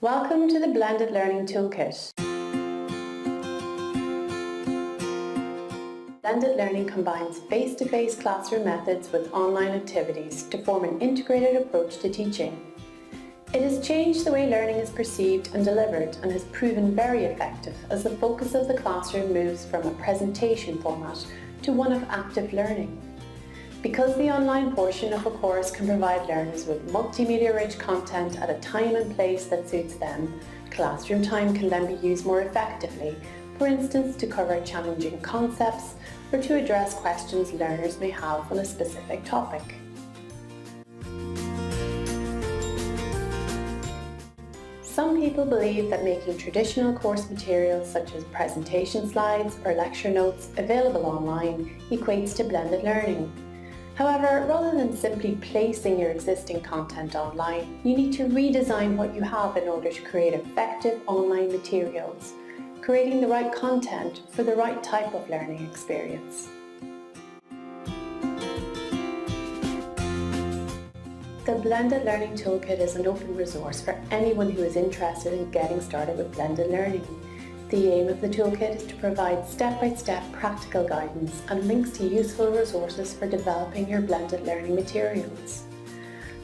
Welcome to the Blended Learning Toolkit. Blended learning combines face-to-face classroom methods with online activities to form an integrated approach to teaching. It has changed the way learning is perceived and delivered and has proven very effective as the focus of the classroom moves from a presentation format to one of active learning. Because the online portion of a course can provide learners with multimedia-rich content at a time and place that suits them, classroom time can then be used more effectively, for instance to cover challenging concepts or to address questions learners may have on a specific topic. Some people believe that making traditional course materials such as presentation slides or lecture notes available online equates to blended learning. However, rather than simply placing your existing content online, you need to redesign what you have in order to create effective online materials, creating the right content for the right type of learning experience. The Blended Learning Toolkit is an open resource for anyone who is interested in getting started with blended learning. The aim of the toolkit is to provide step-by-step practical guidance and links to useful resources for developing your blended learning materials.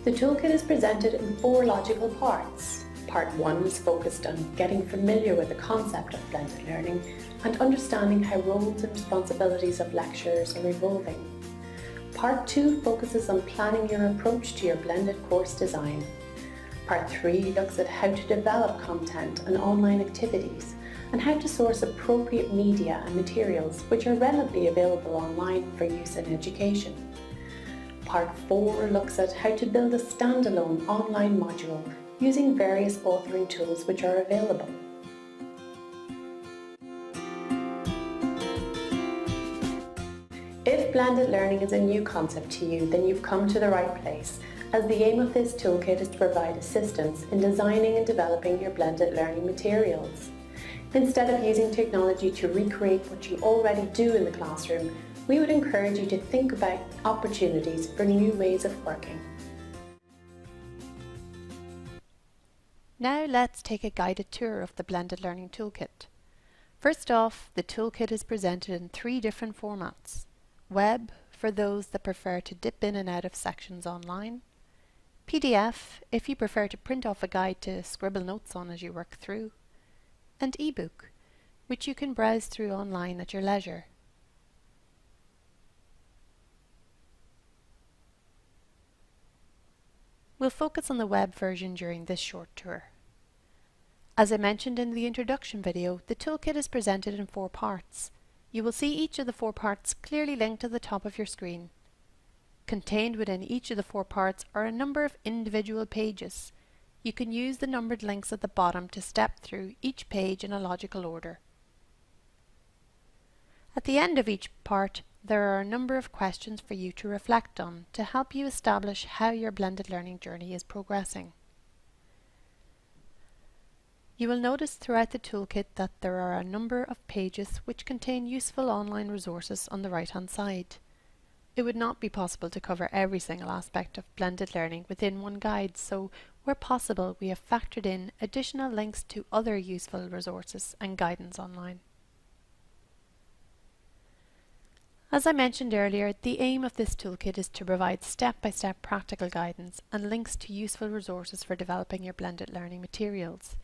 The toolkit is presented in 4 logical parts. Part 1 is focused on getting familiar with the concept of blended learning and understanding how roles and responsibilities of lecturers are evolving. Part 2 focuses on planning your approach to your blended course design. Part 3 looks at how to develop content and online activities, and how to source appropriate media and materials which are readily available online for use in education. Part 4 looks at how to build a standalone online module using various authoring tools which are available. If blended learning is a new concept to you, then you've come to the right place, as the aim of this toolkit is to provide assistance in designing and developing your blended learning materials. Instead of using technology to recreate what you already do in the classroom, we would encourage you to think about opportunities for new ways of working. Now let's take a guided tour of the Blended Learning Toolkit. First off, the toolkit is presented in 3 different formats. Web, for those that prefer to dip in and out of sections online. PDF, if you prefer to print off a guide to scribble notes on as you work through. And ebook, which you can browse through online at your leisure. We'll focus on the web version during this short tour. As I mentioned in the introduction video, the toolkit is presented in 4 parts. You will see each of the 4 parts clearly linked at the top of your screen. Contained within each of the 4 parts are a number of individual pages. You can use the numbered links at the bottom to step through each page in a logical order. At the end of each part, there are a number of questions for you to reflect on to help you establish how your blended learning journey is progressing. You will notice throughout the toolkit that there are a number of pages which contain useful online resources on the right-hand side. It would not be possible to cover every single aspect of blended learning within one guide, so where possible we have factored in additional links to other useful resources and guidance online. As I mentioned earlier, the aim of this toolkit is to provide step-by-step practical guidance and links to useful resources for developing your blended learning materials.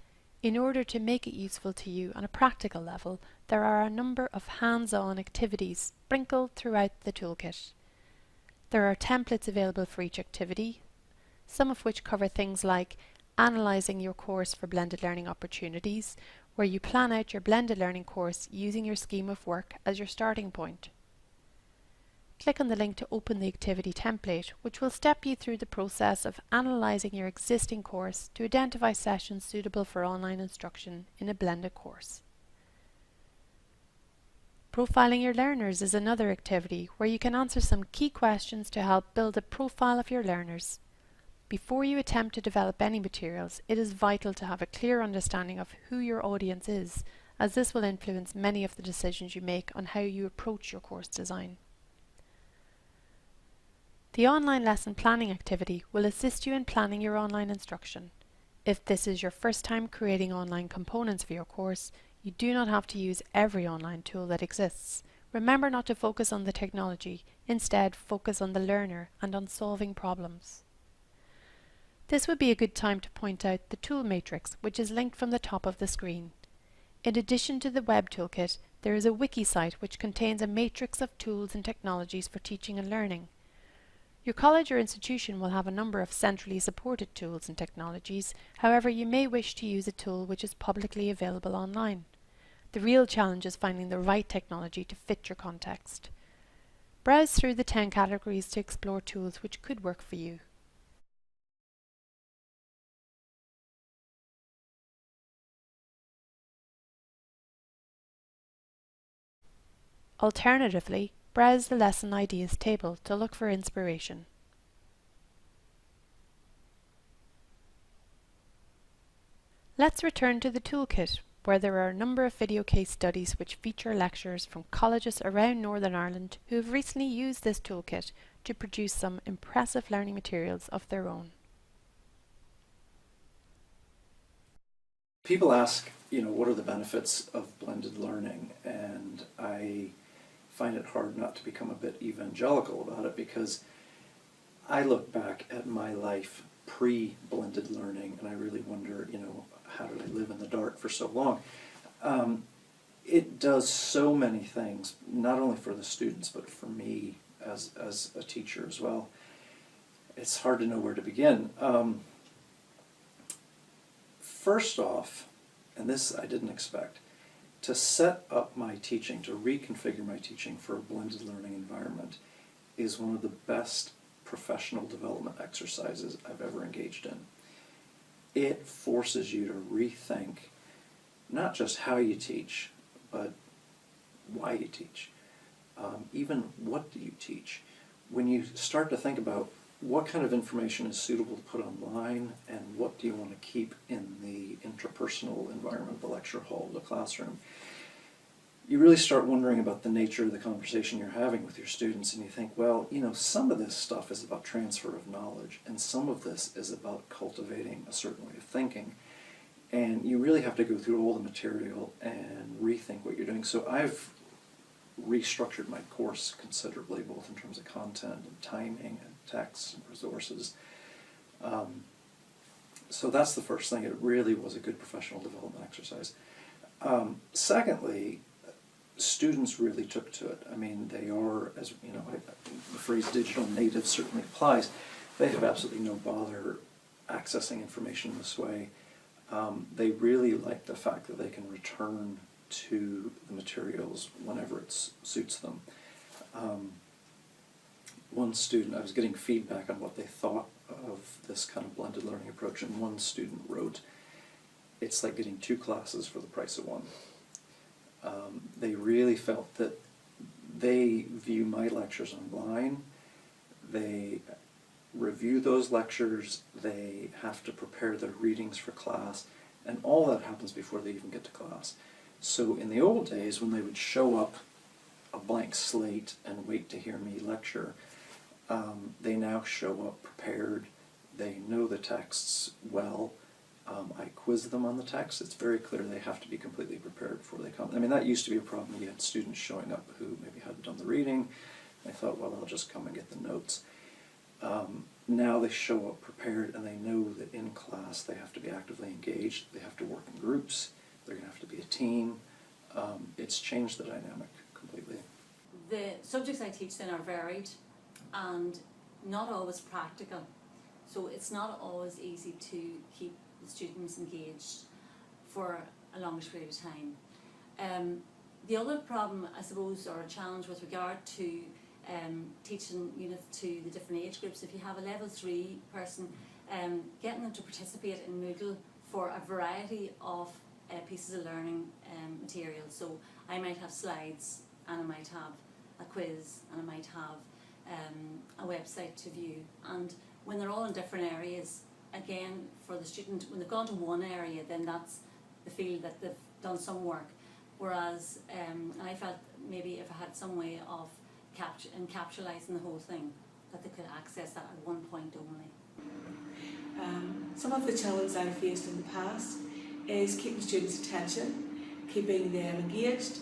In order to make it useful to you on a practical level, there are a number of hands-on activities sprinkled throughout the toolkit. There are templates available for each activity, some of which cover things like analysing your course for blended learning opportunities, where you plan out your blended learning course using your scheme of work as your starting point. Click on the link to open the activity template, which will step you through the process of analysing your existing course to identify sessions suitable for online instruction in a blended course. Profiling your learners is another activity where you can answer some key questions to help build a profile of your learners. Before you attempt to develop any materials, it is vital to have a clear understanding of who your audience is, as this will influence many of the decisions you make on how you approach your course design. The online lesson planning activity will assist you in planning your online instruction. If this is your first time creating online components for your course, you do not have to use every online tool that exists. Remember not to focus on the technology, instead focus on the learner and on solving problems. This would be a good time to point out the tool matrix, which is linked from the top of the screen. In addition to the web toolkit, there is a wiki site which contains a matrix of tools and technologies for teaching and learning. Your college or institution will have a number of centrally supported tools and technologies, however you may wish to use a tool which is publicly available online. The real challenge is finding the right technology to fit your context. Browse through the 10 categories to explore tools which could work for you. Alternatively, browse the Lesson Ideas table to look for inspiration. Let's return to the toolkit, where there are a number of video case studies which feature lecturers from colleges around Northern Ireland who have recently used this toolkit to produce some impressive learning materials of their own. People ask, what are the benefits of blended learning? And I find it hard not to become a bit evangelical about it, because I look back at my life pre-blended learning and I really wonder, how did I live in the dark for so long? It does so many things, not only for the students, but for me as a teacher as well. It's hard to know where to begin. First off, and this I didn't expect, to set up my teaching, to reconfigure my teaching for a blended learning environment is one of the best professional development exercises I've ever engaged in. It forces you to rethink not just how you teach, but why you teach. Even what do you teach? When you start to think about what kind of information is suitable to put online and what do you want to keep in the interpersonal environment of the lecture hall, the classroom, you really start wondering about the nature of the conversation you're having with your students, and you think, well, some of this stuff is about transfer of knowledge and some of this is about cultivating a certain way of thinking, and you really have to go through all the material and rethink what you're doing. So I've restructured my course considerably, both in terms of content and timing and texts and resources. So that's the first thing. It really was a good professional development exercise. Secondly, students really took to it. I mean, they are, as the phrase digital native certainly applies. They have absolutely no bother accessing information this way. They really like the fact that they can return to the materials whenever it suits them. One student, I was getting feedback on what they thought of this kind of blended learning approach, and one student wrote, "It's like getting 2 classes for the price of 1." They really felt that they view my lectures online, they review those lectures, they have to prepare their readings for class, and all that happens before they even get to class. So in the old days, when they would show up a blank slate and wait to hear me lecture, they now show up prepared, they know the texts well. I quiz them on the text. It's very clear they have to be completely prepared before they come. I mean, that used to be a problem. You had students showing up who maybe hadn't done the reading. They thought, well, I'll just come and get the notes. Now they show up prepared, and they know that in class they have to be actively engaged. They have to work in groups. They're going to have to be a team. It's changed the dynamic completely. The subjects I teach then are varied and not always practical. So it's not always easy to keep the students engaged for a longish period of time. The other problem, I suppose, or a challenge with regard to teaching units to the different age groups, if you have a level 3 person, getting them to participate in Moodle for a variety of pieces of learning material. So I might have slides, and I might have a quiz, and I might have a website to view. And when they're all in different areas, again, for the student, when they've gone to one area, then that's the field that they've done some work. Whereas, I felt maybe if I had some way of encapsulating the whole thing, that they could access that at one point only. Some of the challenges I've faced in the past is keeping students' attention, keeping them engaged,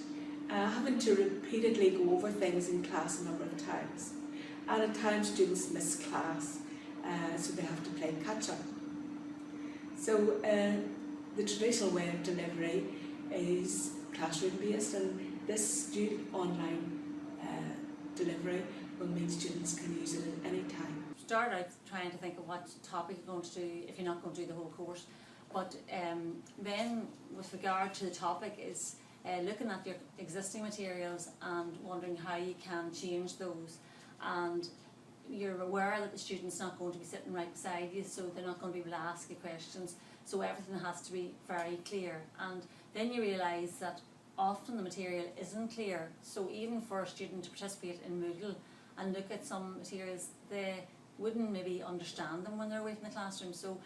having to repeatedly go over things in class a number of times. And at times students miss class, so they have to play catch up. So the traditional way of delivery is classroom based, and this new online delivery will mean students can use it at any time. Start out trying to think of what topic you're going to do if you're not going to do the whole course. But then with regard to the topic is looking at your existing materials and wondering how you can change those. And you're aware that the student's not going to be sitting right beside you, so they're not going to be able to ask you questions. So everything has to be very clear. And then you realise that often the material isn't clear. So even for a student to participate in Moodle and look at some materials, they wouldn't maybe understand them when they're away from the classroom. So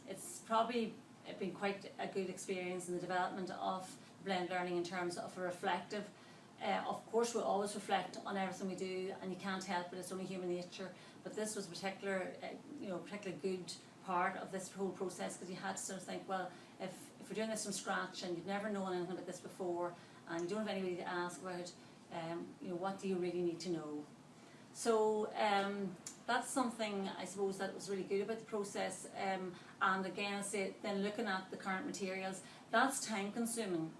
it's probably been quite a good experience in the development of blended learning in terms of a reflective. Of course, we'll always reflect on everything we do, and you can't help it, it's only human nature. But this was a particularly good part of this whole process, because you had to sort of think, well, if we're doing this from scratch and you've never known anything about this before and you don't have anybody to ask about, what do you really need to know? So that's something I suppose that was really good about the process. And again, I say then looking at the current materials, that's time consuming,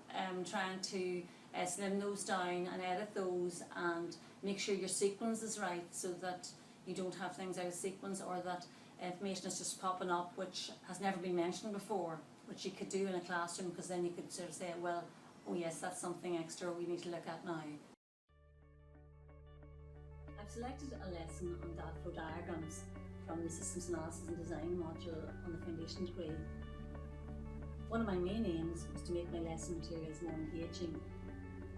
trying to slim those down and edit those and make sure your sequence is right, so that you don't have things out of sequence, or that information is just popping up which has never been mentioned before, which you could do in a classroom, because then you could sort of say, well, oh yes, that's something extra we need to look at now. I've selected a lesson on data flow diagrams from the Systems Analysis and Design module on the Foundation degree. One of my main aims was to make my lesson materials more engaging,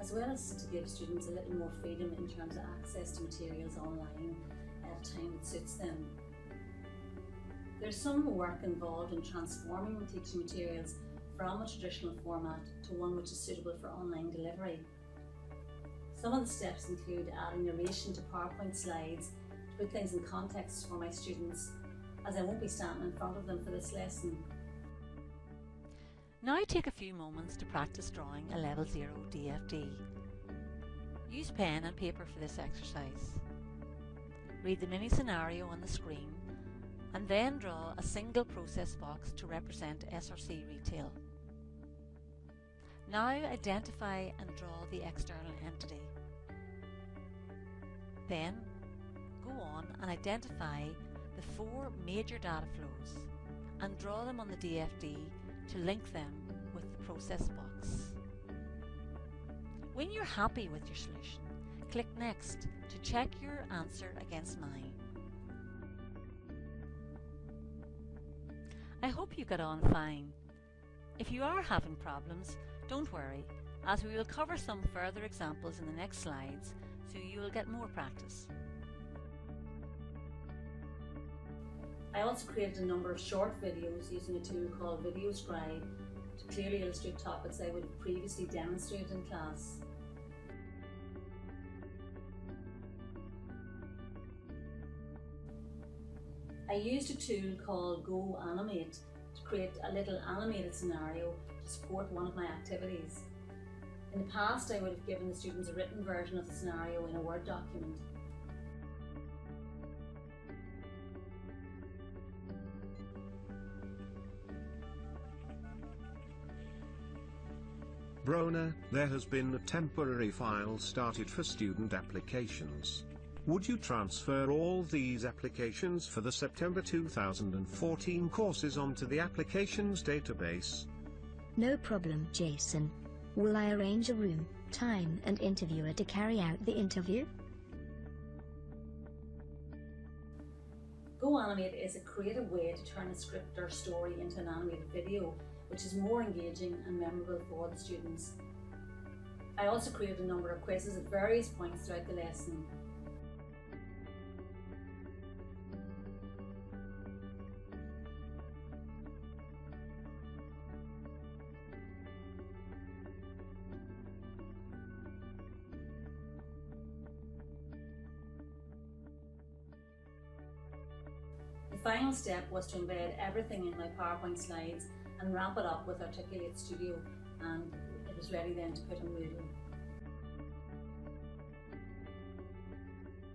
as well as to give students a little more freedom in terms of access to materials online at a time that suits them. There's some work involved in transforming the teaching materials from a traditional format to one which is suitable for online delivery. Some of the steps include adding narration to PowerPoint slides to put things in context for my students, as I won't be standing in front of them for this lesson. Now take a few moments to practice drawing a Level 0 DFD. Use pen and paper for this exercise. Read the mini scenario on the screen and then draw a single process box to represent SRC retail. Now identify and draw the external entity. Then go on and identify the 4 major data flows and draw them on the DFD to link them with the process box. When you're happy with your solution, click Next to check your answer against mine. I hope you got on fine. If you are having problems, don't worry, as we will cover some further examples in the next slides, so you will get more practice. I also created a number of short videos using a tool called Video Scribe to clearly illustrate topics I would have previously demonstrated in class. I used a tool called Go Animate to create a little animated scenario to support one of my activities. In the past, I would have given the students a written version of the scenario in a Word document. Brona, there has been a temporary file started for student applications. Would you transfer all these applications for the September 2014 courses onto the applications database? No problem, Jason. Will I arrange a room, time and interviewer to carry out the interview? Go Animate is a creative way to turn a script or story into an animated video, which is more engaging and memorable for the students. I also created a number of quizzes at various points throughout the lesson. The final step was to embed everything in my PowerPoint slides and wrap it up with Articulate Studio, and it was ready then to put on Moodle.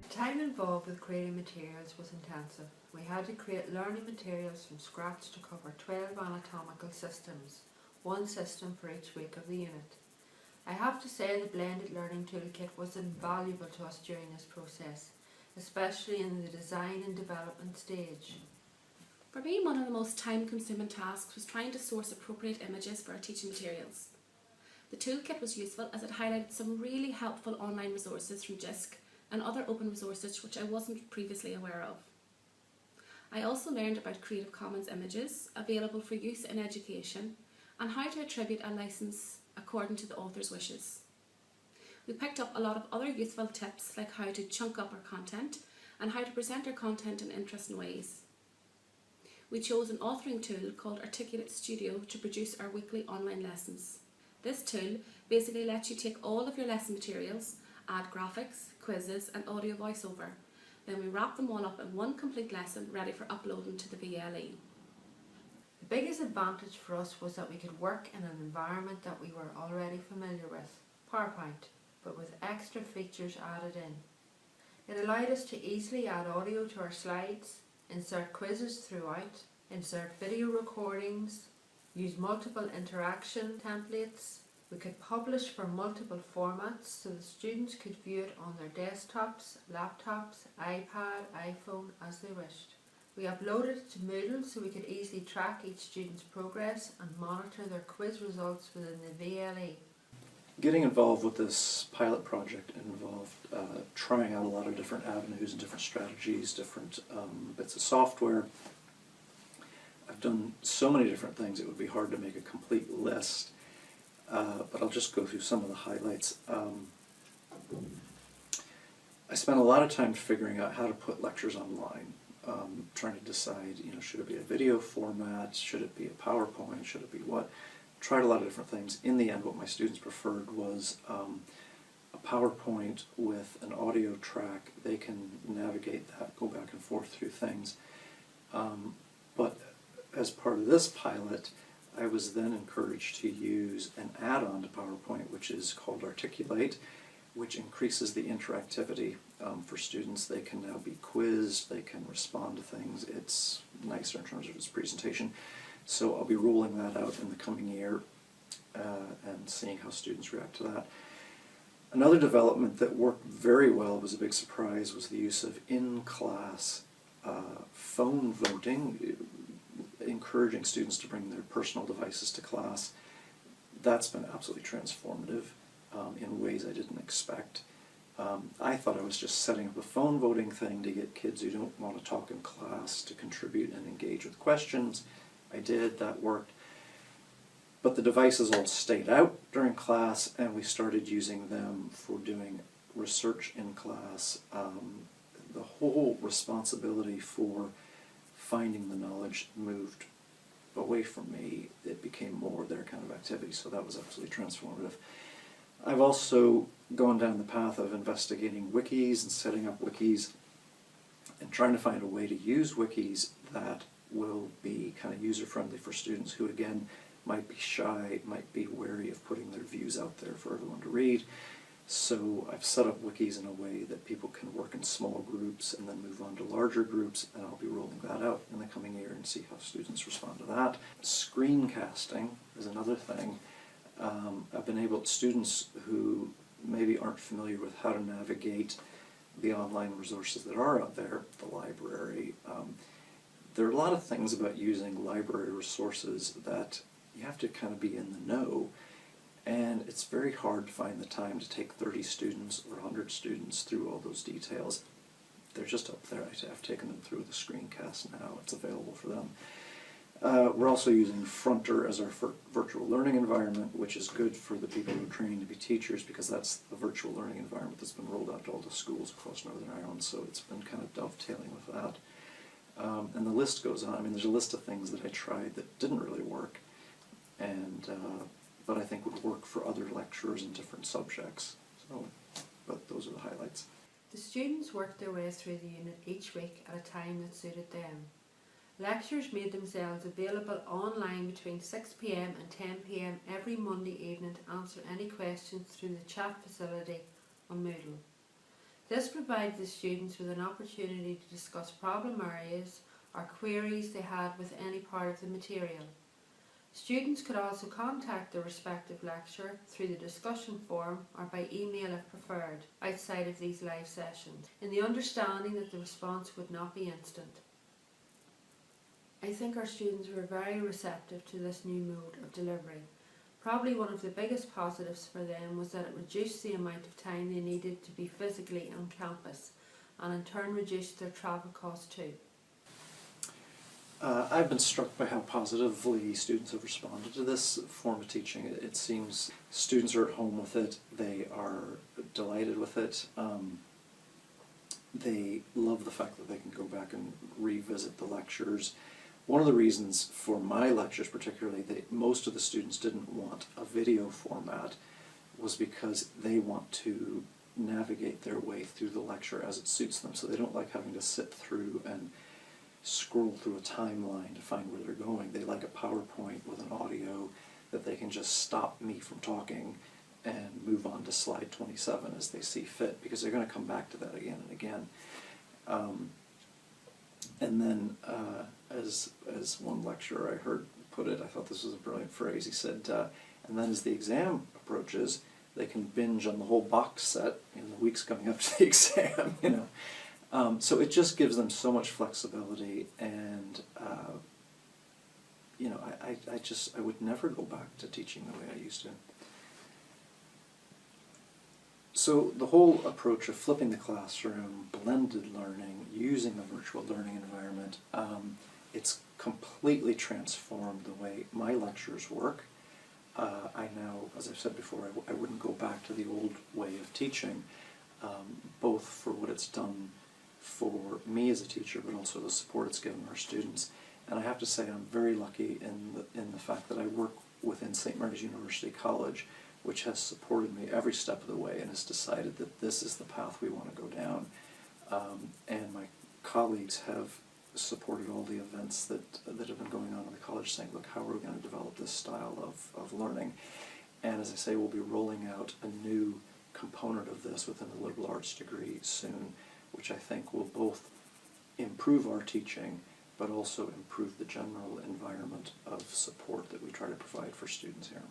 The time involved with creating materials was intensive. We had to create learning materials from scratch to cover 12 anatomical systems, one system for each week of the unit. I have to say the Blended Learning Toolkit was invaluable to us during this process, especially in the design and development stage. For me, one of the most time-consuming tasks was trying to source appropriate images for our teaching materials. The toolkit was useful as it highlighted some really helpful online resources from JISC and other open resources which I wasn't previously aware of. I also learned about Creative Commons images available for use in education and how to attribute a license according to the author's wishes. We picked up a lot of other useful tips like how to chunk up our content and how to present our content in interesting ways. We chose an authoring tool called Articulate Studio to produce our weekly online lessons. This tool basically lets you take all of your lesson materials, add graphics, quizzes and audio voiceover. Then we wrap them all up in one complete lesson ready for uploading to the VLE. The biggest advantage for us was that we could work in an environment that we were already familiar with, PowerPoint, but with extra features added in. It allowed us to easily add audio to our slides, insert quizzes throughout, insert video recordings, use multiple interaction templates. We could publish for multiple formats so the students could view it on their desktops, laptops, iPad, iPhone as they wished. We uploaded it to Moodle so we could easily track each student's progress and monitor their quiz results within the VLE. Getting involved with this pilot project involved trying out a lot of different avenues and different strategies, different bits of software. I've done so many different things it would be hard to make a complete list, but I'll just go through some of the highlights. I spent a lot of time figuring out how to put lectures online, trying to decide, should it be a video format, should it be a PowerPoint, should it be what? Tried a lot of different things. In the end, what my students preferred was a PowerPoint with an audio track. They can navigate that, go back and forth through things. But as part of this pilot, I was then encouraged to use an add-on to PowerPoint, which is called Articulate, which increases the interactivity for students. They can now be quizzed, they can respond to things. It's nicer in terms of its presentation. So I'll be rolling that out in the coming year and seeing how students react to that. Another development that worked very well, was a big surprise, was the use of in-class phone voting, encouraging students to bring their personal devices to class. That's been absolutely transformative in ways I didn't expect. I thought I was just setting up a phone voting thing to get kids who don't want to talk in class to contribute and engage with questions. I did, that worked. But the devices all stayed out during class, and we started using them for doing research in class. The whole responsibility for finding the knowledge moved away from me. It became more their kind of activity, so that was absolutely transformative. I've also gone down the path of investigating wikis and setting up wikis and trying to find a way to use wikis that will be kind of user-friendly for students who, again, might be shy, might be wary of putting their views out there for everyone to read. So I've set up wikis in a way that people can work in small groups and then move on to larger groups, and I'll be rolling that out in the coming year and see how students respond to that. Screencasting is another thing. I've been able to, students who maybe aren't familiar with how to navigate the online resources that are out there, the library. There are a lot of things about using library resources that you have to kind of be in the know, and it's very hard to find the time to take 30 students or 100 students through all those details. They're just up there. I've taken them through the screencast now. It's available for them. We're also using Fronter as our virtual learning environment, which is good for the people who are training to be teachers, because that's the virtual learning environment that's been rolled out to all the schools across Northern Ireland, so it's been kind of dovetailing with that. And the list goes on. I mean, there's a list of things that I tried that didn't really work, and but I think would work for other lecturers in different subjects. So, but those are the highlights. The students worked their way through the unit each week at a time that suited them. Lectures made themselves available online between 6 p.m. and 10 p.m. every Monday evening to answer any questions through the chat facility on Moodle. This provides the students with an opportunity to discuss problem areas or queries they had with any part of the material. Students could also contact their respective lecturer through the discussion forum or by email if preferred, outside of these live sessions, in the understanding that the response would not be instant. I think our students were very receptive to this new mode of delivery. Probably one of the biggest positives for them was that it reduced the amount of time they needed to be physically on campus, and in turn reduced their travel costs too. I've been struck by how positively students have responded to this form of teaching. It seems students are at home with it, they are delighted with it, they love the fact that they can go back and revisit the lectures. One of the reasons for my lectures particularly that most of the students didn't want a video format was because they want to navigate their way through the lecture as it suits them, so they don't like having to sit through and scroll through a timeline to find where they're going. They like a PowerPoint with an audio that they can just stop me from talking and move on to slide 27 as they see fit, because they're going to come back to that again and again. And then, as one lecturer I heard put it, I thought this was a brilliant phrase. He said, and then as the exam approaches, they can binge on the whole box set in the weeks coming up to the exam, you know. So it just gives them so much flexibility, and you know, I would never go back to teaching the way I used to. So the whole approach of flipping the classroom, blended learning, using a virtual learning environment, it's completely transformed the way my lectures work. I now, as I've said before, I wouldn't go back to the old way of teaching, both for what it's done for me as a teacher, but also the support it's given our students. And I have to say I'm very lucky in the fact that I work within St. Mary's University College, which has supported me every step of the way and has decided that this is the path we want to go down. And my colleagues have supported all the events that have been going on in the college, saying, look, how are we going to develop this style of learning? And as I say, we'll be rolling out a new component of this within the liberal arts degree soon, which I think will both improve our teaching, but also improve the general environment of support that we try to provide for students here.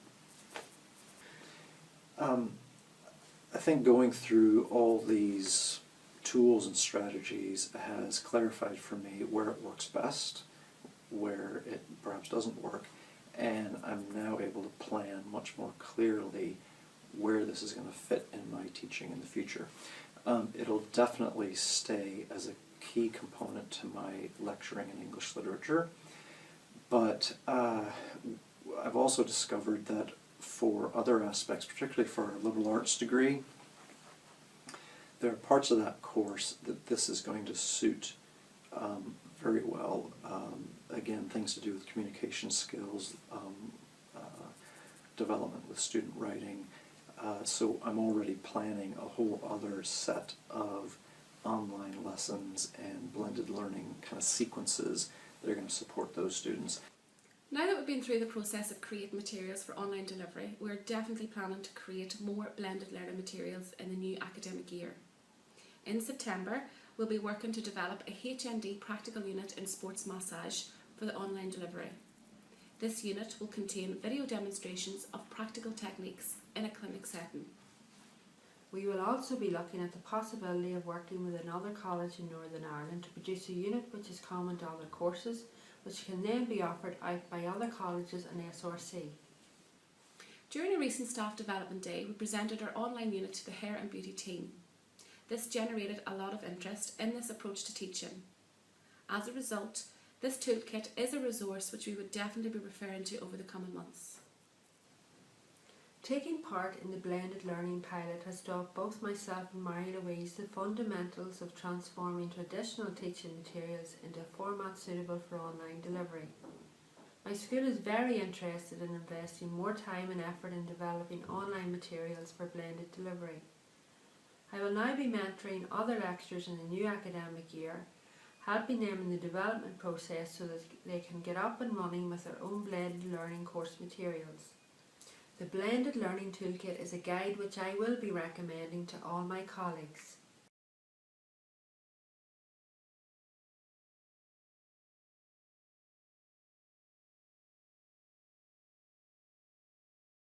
I think going through all these tools and strategies has clarified for me where it works best, where it perhaps doesn't work, and I'm now able to plan much more clearly where this is going to fit in my teaching in the future. It'll definitely stay as a key component to my lecturing in English literature, but I've also discovered that for other aspects, particularly for our liberal arts degree, there are parts of that course that this is going to suit very well. Again, things to do with communication skills, development with student writing. So I'm already planning a whole other set of online lessons and blended learning kind of sequences that are going to support those students. Now that we've been through the process of creating materials for online delivery, we're definitely planning to create more blended learning materials in the new academic year. In September, we'll be working to develop a HND practical unit in sports massage for the online delivery. This unit will contain video demonstrations of practical techniques in a clinic setting. We will also be looking at the possibility of working with another college in Northern Ireland to produce a unit which is common to other courses, which can then be offered out by other colleges and SRC. During a recent staff development day, we presented our online unit to the hair and beauty team. This generated a lot of interest in this approach to teaching. As a result, this toolkit is a resource which we would definitely be referring to over the coming months. Taking part in the blended learning pilot has taught both myself and Marie-Louise the fundamentals of transforming traditional teaching materials into a format suitable for online delivery. My school is very interested in investing more time and effort in developing online materials for blended delivery. I will now be mentoring other lecturers in the new academic year, helping them in the development process so that they can get up and running with their own blended learning course materials. The Blended Learning Toolkit is a guide which I will be recommending to all my colleagues.